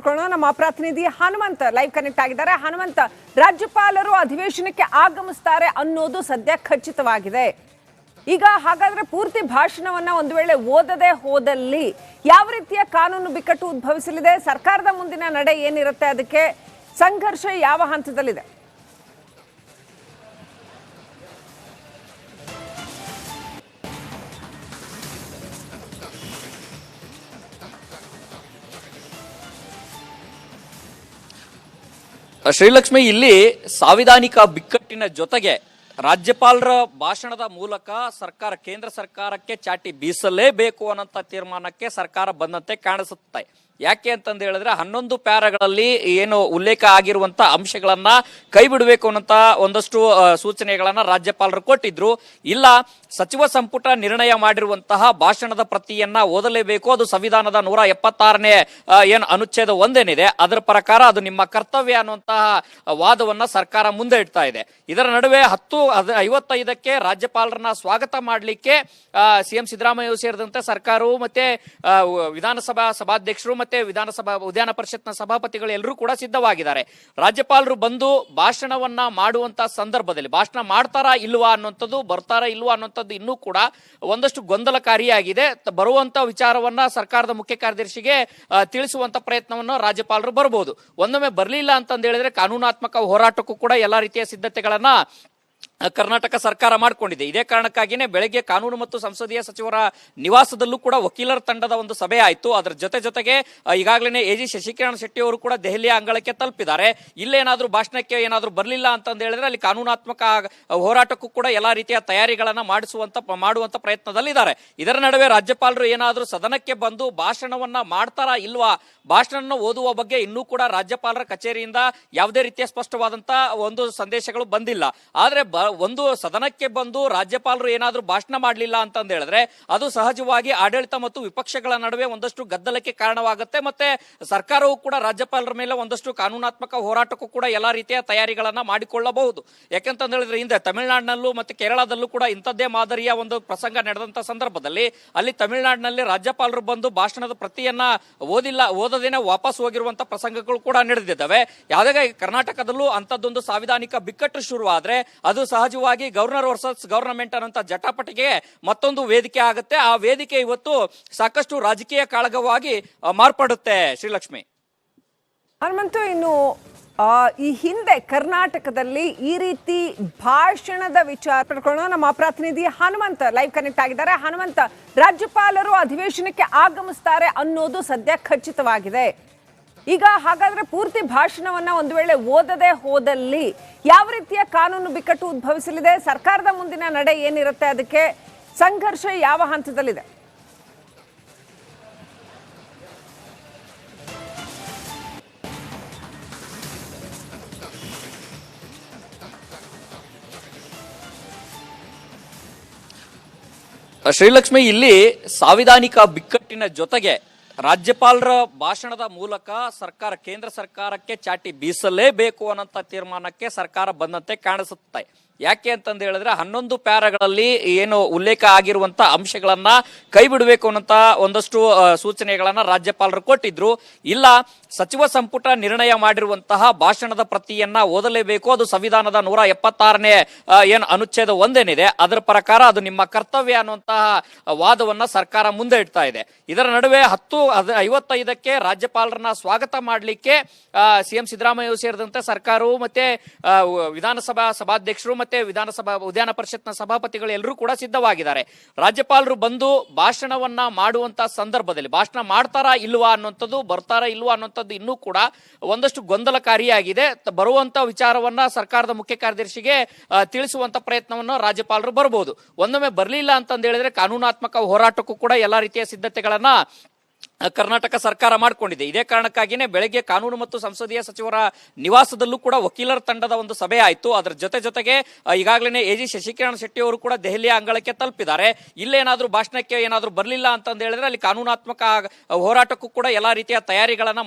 ಪಡ್ಕೊಳ್ಳೋಣ. ನಮ್ಮ ಪ್ರತಿನಿಧಿ Hanumantha live connect ಆಗಿದ್ದಾರೆ. ಹನುಮಂತ, ರಾಜ್ಯಪಾಲರು ಅಧಿವೇಶನಕ್ಕೆ ಆಗಮಿಸ್ತಾರೆ ಅನ್ನೋದು ಸದ್ಯ ಖಚಿತವಾಗಿದೆ. ಈಗ ಹಾಗಾದ್ರೆ ಪೂರ್ತಿ ಭಾಷಣವನ್ನ ಒಂದು ವೇಳೆ ಓದದೆ ಹೋದಲ್ಲಿ ಯಾವ ರೀತಿಯ ಕಾನೂನು ಬಿಕ್ಕಟ್ಟು ಉದ್ಭವಿಸಲಿದೆ? ಸರ್ಕಾರದ ಮುಂದಿನ ನಡೆ ಏನಿರುತ್ತೆ? ಅದಕ್ಕೆ ಸಂಘರ್ಷ ಯಾವ ಹಂತದಲ್ಲಿದೆ? ಶ್ರೀಲಕ್ಷ್ಮಿ, ಇಲ್ಲಿ ಸಾಂವಿಧಾನಿಕ ಬಿಕ್ಕಟ್ಟಿನ ಜೊತೆಗೆ ರಾಜ್ಯಪಾಲರ ಭಾಷಣದ ಮೂಲಕ ಸರ್ಕಾರ ಕೇಂದ್ರ ಸರ್ಕಾರಕ್ಕೆ ಚಾಟಿ ಬೀಸಲೇಬೇಕು ಅನ್ನೋ ತೀರ್ಮಾನಕ್ಕೆ ಸರ್ಕಾರ ಬಂದಂತೆ ಕಾಣಿಸುತ್ತೆ. ಯಾಕೆ ಅಂತಂದು ಹೇಳಿದ್ರೆ 11 ಪ್ಯಾರಾಗಳಲ್ಲಿ ಏನು ಉಲ್ಲೇಖ ಆಗಿರುವಂತ ಅಂಶಗಳನ್ನ ಕೈ ಬಿಡಬೇಕು ಅನ್ನೋ ಒಂದಷ್ಟು ಸೂಚನೆಗಳನ್ನ ರಾಜ್ಯಪಾಲರು ಕೊಟ್ಟಿದ್ರು. ಇಲ್ಲ, ಸಚಿವ ಸಂಪುಟ ನಿರ್ಣಯ ಮಾಡಿರುವಂತಹ ಭಾಷಣದ ಪ್ರತಿಯನ್ನ ಓದಲೇಬೇಕು, ಅದು ಸಂವಿಧಾನದ 176ನೇ ಏನು ಅನುಚ್ಛೇದ 1 ಏನಿದೆ ಅದರ ಪ್ರಕಾರ ಅದು ನಿಮ್ಮ ಕರ್ತವ್ಯ ಅನ್ನುವಂತಹ ವಾದವನ್ನ ಸರ್ಕಾರ ಮುಂದೆ ಇಡ್ತಾ ಇದೆ. ಇದರ ನಡುವೆ 10:55ಕ್ಕೆ ರಾಜ್ಯಪಾಲರನ್ನ ಸ್ವಾಗತ ಮಾಡಲಿಕ್ಕೆ ಸಿಎಂ ಸಿದ್ದರಾಮಯ್ಯ ಸೇರಿದಂತೆ ಸರ್ಕಾರವು ಮತ್ತೆ ವಿಧಾನಸಭಾ ಸಭಾಧ್ಯಕ್ಷರು ಮತ್ತೆ ವಿಧಾನ ಪರಿಷತ್ನ ಸಭಾಪತಿಗಳು ಎಲ್ಲರೂ ಕೂಡ ಸಿದ್ಧವಾಗಿದ್ದಾರೆ. ರಾಜ್ಯಪಾಲರು ಬಂದು ಭಾಷಣವನ್ನ ಮಾಡುವಂತ ಸಂದರ್ಭದಲ್ಲಿ ಭಾಷಣ ಮಾಡ್ತಾರಾ ಇಲ್ವಾ ಅನ್ನುವಂಥದ್ದು, ಬರ್ತಾರಾ ಇಲ್ವಾ ಅನ್ನುವಂಥದ್ದು ಇನ್ನೂ ಕೂಡ ಒಂದಷ್ಟು ಗೊಂದಲಕಾರಿಯಾಗಿದೆ. ಬರುವಂತ ವಿಚಾರವನ್ನ ಸರ್ಕಾರದ ಮುಖ್ಯ ಕಾರ್ಯದರ್ಶಿಗೆ ತಿಳಿಸುವಂತ ಪ್ರಯತ್ನವನ್ನು ರಾಜ್ಯಪಾಲರು ಬರಬಹುದು. ಒಂದೊಮ್ಮೆ ಬರಲಿಲ್ಲ ಅಂತಂದು ಹೇಳಿದ್ರೆ ಕಾನೂನಾತ್ಮಕ ಹೋರಾಟಕ್ಕೂ ಕೂಡ ಎಲ್ಲಾ ರೀತಿಯ ಸಿದ್ಧತೆಗಳನ್ನ ಕರ್ನಾಟಕ ಸರ್ಕಾರ ಮಾಡಿಕೊಂಡಿದೆ. ಇದೇ ಕಾರಣಕ್ಕಾಗಿಯೇ ಬೆಳಗ್ಗೆ ಕಾನೂನು ಮತ್ತು ಸಂಸದೀಯ ಸಚಿವರ ನಿವಾಸದಲ್ಲೂ ಕೂಡ ವಕೀಲರ ತಂಡದ ಒಂದು ಸಭೆ ಆಯಿತು. ಅದರ ಜೊತೆಗೆ ಈಗಾಗಲೇ ಎಜಿ ಶಶಿಕಿರಣ್ ಶೆಟ್ಟಿ ಅವರು ಕೂಡ ದೆಹಲಿಯ ಅಂಗಳಕ್ಕೆ ತಲುಪಿದ್ದಾರೆ. ಇಲ್ಲೇನಾದ್ರೂ ಭಾಷಣಕ್ಕೆ ಏನಾದ್ರೂ ಬರಲಿಲ್ಲ ಅಂತಂದು ಹೇಳಿದ್ರೆ ಅಲ್ಲಿ ಕಾನೂನಾತ್ಮಕ ಹೋರಾಟಕ್ಕೂ ಕೂಡ ಎಲ್ಲಾ ರೀತಿಯ ತಯಾರಿಗಳನ್ನ ಮಾಡುವಂತ ಪ್ರಯತ್ನದಲ್ಲಿದ್ದಾರೆ. ಇದರ ನಡುವೆ ರಾಜ್ಯಪಾಲರು ಏನಾದ್ರೂ ಸದನಕ್ಕೆ ಬಂದು ಭಾಷಣವನ್ನ ಮಾಡ್ತಾರಾ ಇಲ್ವಾ, ಭಾಷಣ ಓದುವ ಬಗ್ಗೆ ಇನ್ನೂ ಕೂಡ ರಾಜ್ಯಪಾಲರ ಕಚೇರಿಯಿಂದ ಯಾವುದೇ ರೀತಿಯ ಸ್ಪಷ್ಟವಾದಂತ ಒಂದು ಸಂದೇಶಗಳು ಬಂದಿಲ್ಲ. ಆದ್ರೆ ಒಂದು ಸದನಕ್ಕೆ ಬಂದು ರಾಜ್ಯಪಾಲರು ಏನಾದ್ರೂ ಭಾಷಣ ಮಾಡಲಿಲ್ಲ ಅಂತಂದು ಹೇಳಿದ್ರೆ ಅದು ಸಹಜವಾಗಿ ಆಡಳಿತ ಮತ್ತು ವಿಪಕ್ಷಗಳ ನಡುವೆ ಒಂದಷ್ಟು ಗದ್ದಲಕ್ಕೆ ಕಾರಣವಾಗುತ್ತೆ. ಮತ್ತೆ ಸರ್ಕಾರವು ಕೂಡ ರಾಜ್ಯಪಾಲರ ಮೇಲೆ ಒಂದಷ್ಟು ಕಾನೂನಾತ್ಮಕ ಹೋರಾಟಕ್ಕೂ ಕೂಡ ಎಲ್ಲಾ ರೀತಿಯ ತಯಾರಿಗಳನ್ನ ಮಾಡಿಕೊಳ್ಳಬಹುದು. ಯಾಕಂತಂದು ಹೇಳಿದ್ರೆ ಹಿಂದೆ ತಮಿಳುನಾಡಿನಲ್ಲೂ ಮತ್ತೆ ಕೇರಳದಲ್ಲೂ ಕೂಡ ಇಂಥದ್ದೇ ಮಾದರಿಯ ಒಂದು ಪ್ರಸಂಗ ನಡೆದಂತ ಸಂದರ್ಭದಲ್ಲಿ ಅಲ್ಲಿ ತಮಿಳುನಾಡಿನಲ್ಲಿ ರಾಜ್ಯಪಾಲರು ಬಂದು ಭಾಷಣದ ಪ್ರತಿಯನ್ನ ಓದದೇನೆ ವಾಪಸ್ ಹೋಗಿರುವಂತಹ ಪ್ರಸಂಗಗಳು ಕೂಡ ನಡೆದಿದ್ದಾವೆ. ಯಾವುದೇ ಕರ್ನಾಟಕದಲ್ಲೂ ಅಂತದ್ದೊಂದು ಸಾಂವಿಧಾನಿಕ ಬಿಕ್ಕಟ್ಟು ಶುರುವಾದ್ರೆ ಅದು ಸಹಜವಾಗಿ ಗವರ್ನರ್ ವರ್ಸಸ್ ಗವರ್ನಮೆಂಟ್ ಅನ್ನೋ ಜಟಾಪಟಿಗೆ ಮತ್ತೊಂದು ವೇದಿಕೆ ಆಗುತ್ತೆ. ಆ ವೇದಿಕೆ ಇವತ್ತು ಸಾಕಷ್ಟು ರಾಜಕೀಯ ಕಾಳಗವಾಗಿ ಮಾರ್ಪಡುತ್ತೆ. ಶ್ರೀಲಕ್ಷ್ಮಿ, ಹನುಮಂತು, ಇನ್ನು ಈ ಹಿಂದೆ ಕರ್ನಾಟಕದಲ್ಲಿ ಈ ರೀತಿ ಭಾಷಣದ ವಿಚಾರ ಪಡ್ಕೊಳ್ಳೋಣ. ನಮ್ಮ ಪ್ರತಿನಿಧಿ ಹನುಮಂತ ಲೈವ್ ಕನೆಕ್ಟ್ ಆಗಿದ್ದಾರೆ. ಹನುಮಂತ, ರಾಜ್ಯಪಾಲರು ಅಧಿವೇಶನಕ್ಕೆ ಆಗಮಿಸ್ತಾರೆ ಅನ್ನೋದು ಸದ್ಯ ಖಚಿತವಾಗಿದೆ. ಈಗ ಹಾಗಾದ್ರೆ ಪೂರ್ತಿ ಭಾಷಣವನ್ನ ಒಂದು ವೇಳೆ ಓದದೆ ಹೋದಲ್ಲಿ ಯಾವ ರೀತಿಯ ಕಾನೂನು ಬಿಕ್ಕಟ್ಟು ಉದ್ಭವಿಸಲಿದೆ? ಸರ್ಕಾರದ ಮುಂದಿನ ನಡೆ ಏನಿರುತ್ತೆ? ಅದಕ್ಕೆ ಸಂಘರ್ಷ ಯಾವ ಹಂತದಲ್ಲಿದೆ? ಶ್ರೀಲಕ್ಷ್ಮಿ, ಇಲ್ಲಿ ಸಾಂವಿಧಾನಿಕ ಬಿಕ್ಕಟ್ಟಿನ ಜೊತೆಗೆ ರಾಜ್ಯಪಾಲರ ಭಾಷಣದ ಮೂಲಕ ಕೇಂದ್ರ ಸರ್ಕಾರಕ್ಕೆ ಚಾಟಿ ಬೀಸಲೇಬೇಕು ಅನ್ನೋ ತೀರ್ಮಾನಕ್ಕೆ ಸರ್ಕಾರ ಬಂದಂತೆ ಕಾಣಿಸುತ್ತೆ. ಯಾಕೆ ಅಂತಂದು ಹೇಳಿದ್ರೆ 11 ಪ್ಯಾರಾಗಳಲ್ಲಿ ಏನು ಉಲ್ಲೇಖ ಆಗಿರುವಂತ ಅಂಶಗಳನ್ನ ಕೈ ಬಿಡಬೇಕು ಅನ್ನೋ ಒಂದಷ್ಟು ಸೂಚನೆಗಳನ್ನ ರಾಜ್ಯಪಾಲರು ಕೊಟ್ಟಿದ್ರು. ಇಲ್ಲ, ಸಚಿವ ಸಂಪುಟ ನಿರ್ಣಯ ಮಾಡಿರುವಂತಹ ಭಾಷಣದ ಪ್ರತಿಯನ್ನ ಓದಲೇಬೇಕು, ಅದು ಸಂವಿಧಾನದ 176ನೇ ಏನು ಅನುಚ್ಛೇದ 1 ಏನಿದೆ ಅದರ ಪ್ರಕಾರ ಅದು ನಿಮ್ಮ ಕರ್ತವ್ಯ ಅನ್ನುವಂತಹ ವಾದವನ್ನ ಸರ್ಕಾರ ಮುಂದೆ ಇಡ್ತಾ ಇದೆ. ಇದರ ನಡುವೆ 10:55ಕ್ಕೆ ರಾಜ್ಯಪಾಲರನ್ನ ಸ್ವಾಗತ ಮಾಡಲಿಕ್ಕೆ ಸಿಎಂ ಸಿದ್ದರಾಮಯ್ಯ ಸೇರಿದಂತೆ ಸರ್ಕಾರವು ಮತ್ತೆ ವಿಧಾನಸಭಾ ಸಭಾಧ್ಯಕ್ಷರು ಮತ್ತೆ ವಿಧಾನ ಪರಿಷತ್ನ ಸಭಾಪತಿಗಳು ಎಲ್ಲರೂ ಕೂಡ ಸಿದ್ಧವಾಗಿದ್ದಾರೆ. ರಾಜ್ಯಪಾಲರು ಬಂದು ಭಾಷಣವನ್ನ ಮಾಡುವಂತ ಸಂದರ್ಭದಲ್ಲಿ ಭಾಷಣ ಮಾಡ್ತಾರಾ ಇಲ್ವಾ ಅನ್ನುವಂಥದ್ದು, ಬರ್ತಾರಾ ಇಲ್ವಾ ಅನ್ನುವಂಥದ್ದು ಇನ್ನೂ ಕೂಡ ಒಂದಷ್ಟು ಗೊಂದಲಕಾರಿಯಾಗಿದೆ. ಬರುವಂತ ವಿಚಾರವನ್ನ ಸರ್ಕಾರದ ಮುಖ್ಯ ಕಾರ್ಯದರ್ಶಿಗೆ ತಿಳಿಸುವಂತ ಪ್ರಯತ್ನವನ್ನು ರಾಜ್ಯಪಾಲರು ಬರಬಹುದು. ಒಂದೊಮ್ಮೆ ಬರಲಿಲ್ಲ ಅಂತಂದು ಹೇಳಿದ್ರೆ ಕಾನೂನಾತ್ಮಕ ಹೋರಾಟಕ್ಕೂ ಕೂಡ ಎಲ್ಲಾ ರೀತಿಯ ಸಿದ್ಧತೆಗಳನ್ನ ಕರ್ನಾಟಕ ಸರ್ಕಾರ ಮಾಡಿಕೊಂಡಿದೆ. ಇದೇ ಕಾರಣಕ್ಕಾಗಿಯೇ ಬೆಳಗ್ಗೆ ಕಾನೂನು ಮತ್ತು ಸಂಸದೀಯ ಸಚಿವರ ನಿವಾಸದಲ್ಲೂ ಕೂಡ ವಕೀಲರ ತಂಡದ ಒಂದು ಸಭೆ ಆಯಿತು. ಅದರ ಜೊತೆಗೆ ಈಗಾಗಲೇ ಎಜಿ ಶಶಿಕಿರಣ್ ಶೆಟ್ಟಿ ಅವರು ಕೂಡ ದೆಹಲಿಯ ಅಂಗಳಕ್ಕೆ ತಲುಪಿದ್ದಾರೆ. ಇಲ್ಲೇನಾದ್ರೂ ಭಾಷಣಕ್ಕೆ ಏನಾದ್ರೂ ಬರಲಿಲ್ಲ ಅಂತಂದು ಹೇಳಿದ್ರೆ ಅಲ್ಲಿ ಕಾನೂನಾತ್ಮಕ ಹೋರಾಟಕ್ಕೂ ಕೂಡ ಎಲ್ಲಾ ರೀತಿಯ ತಯಾರಿಗಳನ್ನ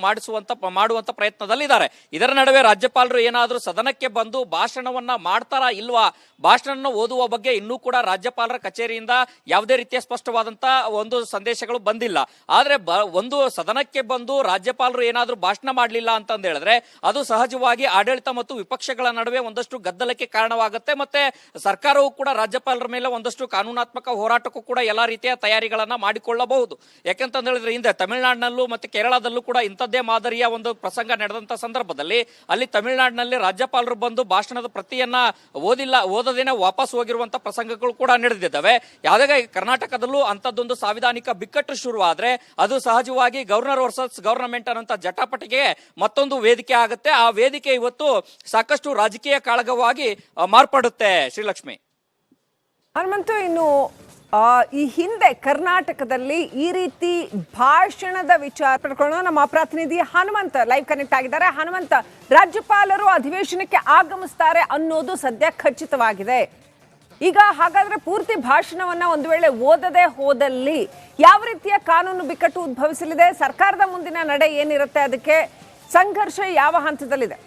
ಮಾಡುವಂತ ಪ್ರಯತ್ನದಲ್ಲಿದ್ದಾರೆ. ಇದರ ನಡುವೆ ರಾಜ್ಯಪಾಲರು ಏನಾದ್ರೂ ಸದನಕ್ಕೆ ಬಂದು ಭಾಷಣವನ್ನ ಮಾಡ್ತಾರಾ ಇಲ್ವಾ, ಭಾಷಣ ಓದುವ ಬಗ್ಗೆ ಇನ್ನೂ ಕೂಡ ರಾಜ್ಯಪಾಲರ ಕಚೇರಿಯಿಂದ ಯಾವುದೇ ರೀತಿಯ ಸ್ಪಷ್ಟವಾದಂತ ಒಂದು ಸಂದೇಶಗಳು ಬಂದಿಲ್ಲ. ಆದ್ರೆ ಒಂದು ಸದನಕ್ಕೆ ಬಂದು ರಾಜ್ಯಪಾಲರು ಏನಾದ್ರೂ ಭಾಷಣ ಮಾಡಲಿಲ್ಲ ಅಂತಂದ ಹೇಳಿದ್ರೆ ಅದು ಸಹಜವಾಗಿ ಆಡಳಿತ ಮತ್ತು ವಿಪಕ್ಷಗಳ ನಡುವೆ ಒಂದಷ್ಟು ಗದ್ದಲಕ್ಕೆ ಕಾರಣವಾಗುತ್ತೆ. ಮತ್ತೆ ಸರ್ಕಾರವು ಕೂಡ ರಾಜ್ಯಪಾಲರ ಮೇಲೆ ಒಂದಷ್ಟು ಕಾನೂನಾತ್ಮಕ ಹೋರಾಟಕ್ಕೂ ಕೂಡ ಎಲ್ಲಾ ರೀತಿಯ ತಯಾರಿಗಳನ್ನ ಮಾಡಿಕೊಳ್ಳಬಹುದು. ಯಾಕೆಂತ ಹೇಳಿದ್ರೆ ಹಿಂದೆ ತಮಿಳುನಾಡಿನಲ್ಲೂ ಮತ್ತೆ ಕೇರಳದಲ್ಲೂ ಕೂಡ ಇಂಥದ್ದೇ ಮಾದರಿಯ ಒಂದು ಪ್ರಸಂಗ ನಡೆದಂತ ಸಂದರ್ಭದಲ್ಲಿ ಅಲ್ಲಿ ತಮಿಳುನಾಡಿನಲ್ಲಿ ರಾಜ್ಯಪಾಲರು ಬಂದು ಭಾಷಣದ ಪ್ರತಿಯನ್ನ ಓದದೇನೆ ವಾಪಸ್ ಹೋಗಿರುವಂತಹ ಪ್ರಸಂಗಗಳು ಕೂಡ ನಡೆದಿದ್ದಾವೆ. ಯಾವುದೇ ಕರ್ನಾಟಕದಲ್ಲೂ ಅಂತದ್ದೊಂದು ಸಾಂವಿಧಾನಿಕ ಬಿಕ್ಕಟ್ಟು ಶುರುವಾದ್ರೆ ಅದು ಸಹಜವಾಗಿ ಗವರ್ನರ್ ವರ್ಸಸ್ ಗವರ್ನಮೆಂಟ್ ಅನ್ನೋ ಜಟಾಪಟಿಗೆ ಮತ್ತೊಂದು ವೇದಿಕೆ ಆಗುತ್ತೆ. ಆ ವೇದಿಕೆ ಇವತ್ತು ಸಾಕಷ್ಟು ರಾಜಕೀಯ ಕಾಳಗವಾಗಿ ಮಾರ್ಪಡುತ್ತೆ. ಶ್ರೀಲಕ್ಷ್ಮಿ ಹನುಮಂತು, ಇನ್ನು ಈ ಹಿಂದೆ ಕರ್ನಾಟಕದಲ್ಲಿ ಈ ರೀತಿ ಭಾಷಣದ ವಿಚಾರ ಪಡ್ಕೊಳ್ಳೋ ನಮ್ಮ ಪ್ರತಿನಿಧಿ ಹನುಮಂತ ಲೈವ್ ಕನೆಕ್ಟ್ ಆಗಿದ್ದಾರೆ. ಹನುಮಂತ, ರಾಜ್ಯಪಾಲರು ಅಧಿವೇಶನಕ್ಕೆ ಆಗಮಿಸ್ತಾರೆ ಅನ್ನೋದು ಸದ್ಯ ಖಚಿತವಾಗಿದೆ. ಈಗ ಹಾಗಾದ್ರೆ ಪೂರ್ತಿ ಭಾಷಣವನ್ನ ಒಂದು ವೇಳೆ ಓದದೆ ಹೋದಲ್ಲಿ ಯಾವ ರೀತಿಯ ಕಾನೂನು ಬಿಕ್ಕಟ್ಟು ಉದ್ಭವಿಸಲಿದೆ? ಸರ್ಕಾರದ ಮುಂದಿನ ನಡೆ ಏನಿರುತ್ತೆ? ಅದಕ್ಕೆ ಸಂಘರ್ಷ ಯಾವ ಹಂತದಲ್ಲಿದೆ?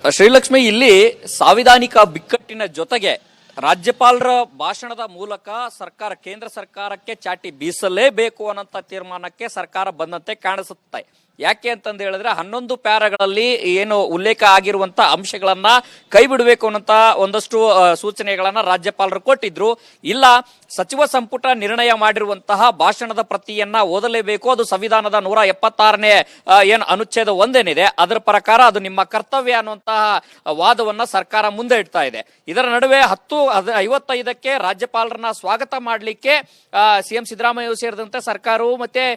ಶ್ರೀಲಕ್ಷ್ಮಿ, ಇಲ್ಲಿ ಸಾಂವಿಧಾನಿಕ ಬಿಕ್ಕಟ್ಟಿನ ಜೊತೆಗೆ ರಾಜ್ಯಪಾಲರ ಭಾಷಣದ ಮೂಲಕ ಸರ್ಕಾರ ಕೇಂದ್ರ ಸರ್ಕಾರಕ್ಕೆ ಚಾಟಿ ಬೀಸಲೇಬೇಕು ಅನ್ನೋ ತೀರ್ಮಾನಕ್ಕೆ ಸರ್ಕಾರ ಬಂದಂತೆ ಕಾಣಿಸುತ್ತೆ. ಯಾಕೆ ಅಂತಂದು ಹೇಳಿದ್ರೆ 11 ಪ್ಯಾರಾಗಳಲ್ಲಿ ಏನು ಉಲ್ಲೇಖ ಆಗಿರುವಂತ ಅಂಶಗಳನ್ನ ಕೈ ಬಿಡಬೇಕು ಅನ್ನೋ ಒಂದಷ್ಟು ಸೂಚನೆಗಳನ್ನ ರಾಜ್ಯಪಾಲರು ಕೊಟ್ಟಿದ್ರು. ಇಲ್ಲ, ಸಚಿವ ಸಂಪುಟ ನಿರ್ಣಯ ಮಾಡಿರುವಂತಹ ಭಾಷಣದ ಪ್ರತಿಯನ್ನ ಓದಲೇಬೇಕು, ಅದು ಸಂವಿಧಾನದ 176ನೇ ಏನು ಅನುಚ್ಛೇದ 1 ಏನಿದೆ ಅದರ ಪ್ರಕಾರ ಅದು ನಿಮ್ಮ ಕರ್ತವ್ಯ ಅನ್ನುವಂತಹ ವಾದವನ್ನ ಸರ್ಕಾರ ಮುಂದೆ ಇಡ್ತಾ ಇದೆ. ಇದರ ನಡುವೆ 10:55ಕ್ಕೆ ರಾಜ್ಯಪಾಲರನ್ನ ಸ್ವಾಗತ ಮಾಡಲಿಕ್ಕೆ ಸಿಎಂ ಸಿದ್ದರಾಮಯ್ಯ ಸೇರಿದಂತೆ ಸರ್ಕಾರವು ಮತ್ತೆ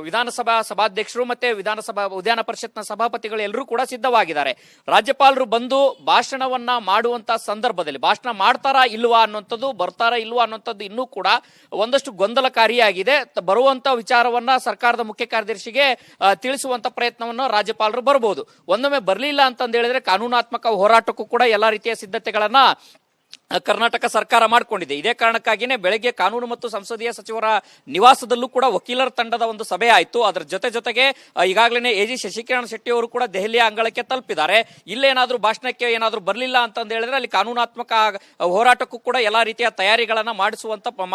ವಿಧಾನಸಭಾ ಸಭಾಧ್ಯಕ್ಷರು ಮತ್ತೆ ವಿಧಾನ ಪರಿಷತ್ನ ಸಭಾಪತಿಗಳು ಎಲ್ಲರೂ ಕೂಡ ಸಿದ್ಧವಾಗಿದ್ದಾರೆ. ರಾಜ್ಯಪಾಲರು ಬಂದು ಭಾಷಣವನ್ನ ಮಾಡುವಂತ ಸಂದರ್ಭದಲ್ಲಿ ಭಾಷಣ ಮಾಡ್ತಾರಾ ಇಲ್ವಾ ಅನ್ನುವಂಥದ್ದು, ಬರ್ತಾರಾ ಇಲ್ವಾ ಅನ್ನುವಂಥದ್ದು ಇನ್ನೂ ಕೂಡ ಒಂದಷ್ಟು ಗೊಂದಲಕಾರಿಯಾಗಿದೆ. ಬರುವಂತ ವಿಚಾರವನ್ನ ಸರ್ಕಾರದ ಮುಖ್ಯ ಕಾರ್ಯದರ್ಶಿಗೆ ತಿಳಿಸುವಂತ ಪ್ರಯತ್ನವನ್ನು ರಾಜ್ಯಪಾಲರು ಬರಬಹುದು. ಒಂದೊಮ್ಮೆ ಬರಲಿಲ್ಲ ಅಂತಂದು ಹೇಳಿದ್ರೆ ಕಾನೂನಾತ್ಮಕ ಹೋರಾಟಕ್ಕೂ ಕೂಡ ಎಲ್ಲಾ ರೀತಿಯ ಸಿದ್ಧತೆಗಳನ್ನ ಕರ್ನಾಟಕ ಸರ್ಕಾರ ಮಾಡಿಕೊಂಡಿದೆ. ಇದೇ ಕಾರಣಕ್ಕಾಗಿಯೇ ಬೆಳಗ್ಗೆ ಕಾನೂನು ಮತ್ತು ಸಂಸದೀಯ ಸಚಿವರ ನಿವಾಸದಲ್ಲೂ ಕೂಡ ವಕೀಲರ ತಂಡದ ಒಂದು ಸಭೆ ಆಯಿತು. ಅದರ ಜೊತೆಗೆ ಈಗಾಗಲೇ ಎಜಿ ಶಶಿಕಿರಣ್ ಶೆಟ್ಟಿ ಅವರು ಕೂಡ ದೆಹಲಿಯ ಅಂಗಳಕ್ಕೆ ತಲುಪಿದ್ದಾರೆ. ಇಲ್ಲೇನಾದ್ರೂ ಭಾಷಣಕ್ಕೆ ಏನಾದ್ರೂ ಬರಲಿಲ್ಲ ಅಂತಂದು ಹೇಳಿದ್ರೆ ಅಲ್ಲಿ ಕಾನೂನಾತ್ಮಕ ಹೋರಾಟಕ್ಕೂ ಕೂಡ ಎಲ್ಲಾ ರೀತಿಯ ತಯಾರಿಗಳನ್ನ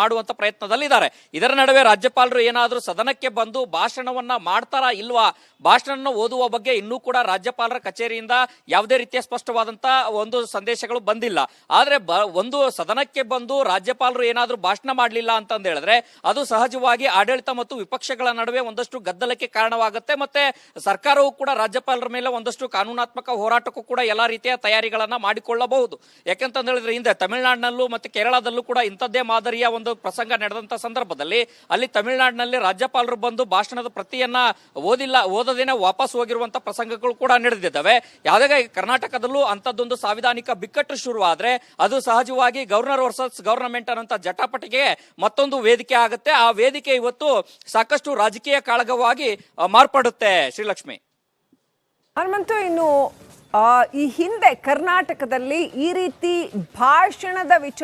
ಮಾಡುವಂತ ಪ್ರಯತ್ನದಲ್ಲಿದ್ದಾರೆ. ಇದರ ನಡುವೆ ರಾಜ್ಯಪಾಲರು ಏನಾದ್ರೂ ಸದನಕ್ಕೆ ಬಂದು ಭಾಷಣವನ್ನ ಮಾಡ್ತಾರಾ ಇಲ್ವಾ, ಭಾಷಣ ಓದುವ ಬಗ್ಗೆ ಇನ್ನೂ ಕೂಡ ರಾಜ್ಯಪಾಲರ ಕಚೇರಿಯಿಂದ ಯಾವುದೇ ರೀತಿಯ ಸ್ಪಷ್ಟವಾದಂತ ಒಂದು ಸಂದೇಶಗಳು ಬಂದಿಲ್ಲ. ಆದ್ರೆ ಒಂದು ಸದನಕ್ಕೆ ಬಂದು ರಾಜ್ಯಪಾಲರು ಏನಾದ್ರೂ ಭಾಷಣ ಮಾಡಲಿಲ್ಲ ಅಂತಂದು ಹೇಳಿದ್ರೆ ಅದು ಸಹಜವಾಗಿ ಆಡಳಿತ ಮತ್ತು ವಿಪಕ್ಷಗಳ ನಡುವೆ ಒಂದಷ್ಟು ಗದ್ದಲಕ್ಕೆ ಕಾರಣವಾಗುತ್ತೆ. ಮತ್ತೆ ಸರ್ಕಾರವು ಕೂಡ ರಾಜ್ಯಪಾಲರ ಮೇಲೆ ಒಂದಷ್ಟು ಕಾನೂನಾತ್ಮಕ ಹೋರಾಟಕ್ಕೂ ಕೂಡ ಎಲ್ಲಾ ರೀತಿಯ ತಯಾರಿಗಳನ್ನ ಮಾಡಿಕೊಳ್ಳಬಹುದು. ಯಾಕೆಂತ ಹೇಳಿದ್ರೆ ಹಿಂದೆ ತಮಿಳುನಾಡಿನಲ್ಲೂ ಮತ್ತೆ ಕೇರಳದಲ್ಲೂ ಕೂಡ ಇಂಥದ್ದೇ ಮಾದರಿಯ ಒಂದು ಪ್ರಸಂಗ ನಡೆದಂತ ಸಂದರ್ಭದಲ್ಲಿ ಅಲ್ಲಿ ತಮಿಳುನಾಡಿನಲ್ಲಿ ರಾಜ್ಯಪಾಲರು ಬಂದು ಭಾಷಣದ ಪ್ರತಿಯನ್ನ ಓದದೇನೆ ವಾಪಸ್ ಹೋಗಿರುವಂತಹ ಪ್ರಸಂಗಗಳು ಕೂಡ ನಡೆದಿದ್ದಾವೆ. ಯಾವುದೇ ಕರ್ನಾಟಕದಲ್ಲೂ ಅಂತದ್ದೊಂದು ಸಾಂವಿಧಾನಿಕ ಬಿಕ್ಕಟ್ಟು ಶುರುವಾದ್ರೆ ಅದು ಸಹಜವಾಗಿ ಗವರ್ನರ್ ವರ್ಸಸ್ ಗವರ್ನಮೆಂಟ್ ಅನ್ನೋ ಜಟಾಪಟಿಗೆ ಮತ್ತೊಂದು ವೇದಿಕೆ ಆಗುತ್ತೆ. ಆ ವೇದಿಕೆ ಇವತ್ತು ಸಾಕಷ್ಟು ರಾಜಕೀಯ ಕಾಳಗವಾಗಿ ಮಾರ್ಪಡುತ್ತೆ. ಶ್ರೀಲಕ್ಷ್ಮಿ ಹನುಮಂತು, ಇನ್ನು ಈ ಹಿಂದೆ ಕರ್ನಾಟಕದಲ್ಲಿ ಈ ರೀತಿ ಭಾಷಣದ ವಿಚಾರ